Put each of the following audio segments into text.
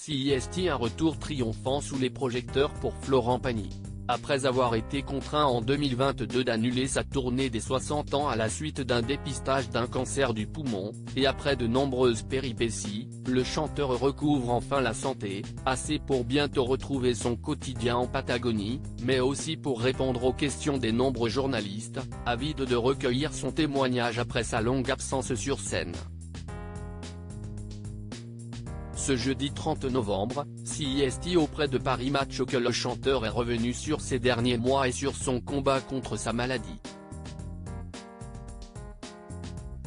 CIST, un retour triomphant sous les projecteurs pour Florent Pagny. Après avoir été contraint en 2022 d'annuler sa tournée des 60 ans à la suite d'un dépistage d'un cancer du poumon, et après de nombreuses péripéties, le chanteur recouvre enfin la santé, assez pour bientôt retrouver son quotidien en Patagonie, mais aussi pour répondre aux questions des nombreux journalistes, avides de recueillir son témoignage après sa longue absence sur scène. Ce jeudi 30 novembre, CIST auprès de Paris Match que le chanteur est revenu sur ces derniers mois et sur son combat contre sa maladie.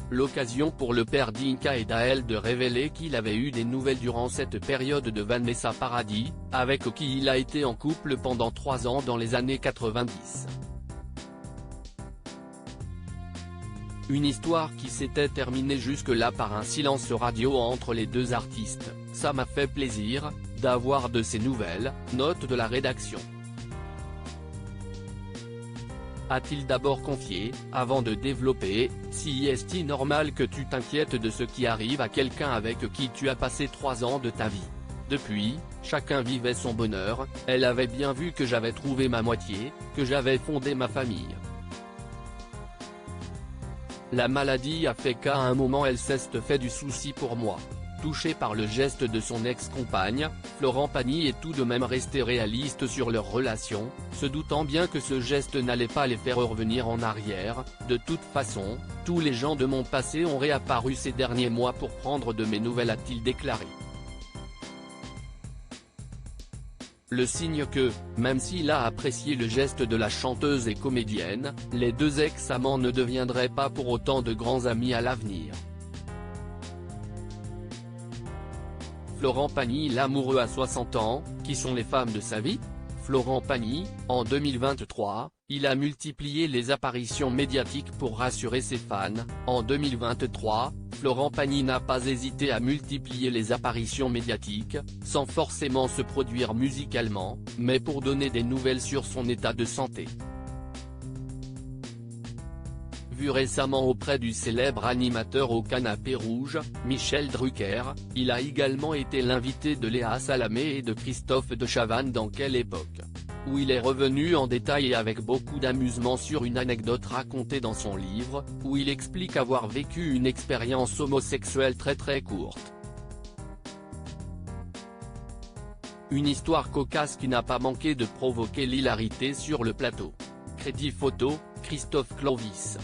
L'occasion pour le père d'Inka et d'Aël de révéler qu'il avait eu des nouvelles durant cette période de Vanessa Paradis, avec qui il a été en couple pendant 3 ans dans les années 90. Une histoire qui s'était terminée jusque-là par un silence radio entre les deux artistes. Ça m'a fait plaisir d'avoir de ces nouvelles, note de la rédaction. A-t-il d'abord confié, avant de développer, CIST normal que tu t'inquiètes de ce qui arrive à quelqu'un avec qui tu as passé 3 ans de ta vie. Depuis, chacun vivait son bonheur, elle avait bien vu que j'avais trouvé ma moitié, que j'avais fondé ma famille. La maladie a fait qu'à un moment elle s'est fait du souci pour moi. Touché par le geste de son ex-compagne, Florent Pagny est tout de même resté réaliste sur leur relation, se doutant bien que ce geste n'allait pas les faire revenir en arrière. De toute façon, tous les gens de mon passé ont réapparu ces derniers mois pour prendre de mes nouvelles, a-t-il déclaré. Le signe que, même s'il a apprécié le geste de la chanteuse et comédienne, les deux ex-amants ne deviendraient pas pour autant de grands amis à l'avenir. Florent Pagny, l'amoureux à 60 ans, qui sont les femmes de sa vie ? Florent Pagny, en 2023, il a multiplié les apparitions médiatiques pour rassurer ses fans. En 2023, Florent Pagny n'a pas hésité à multiplier les apparitions médiatiques, sans forcément se produire musicalement, mais pour donner des nouvelles sur son état de santé. Vu récemment auprès du célèbre animateur au canapé rouge, Michel Drucker, il a également été l'invité de Léa Salamé et de Christophe de Chavannes dans Quelle époque, où il est revenu en détail et avec beaucoup d'amusement sur une anecdote racontée dans son livre, où il explique avoir vécu une expérience homosexuelle très courte. Une histoire cocasse qui n'a pas manqué de provoquer l'hilarité sur le plateau. Crédit photo, Christophe Clovis.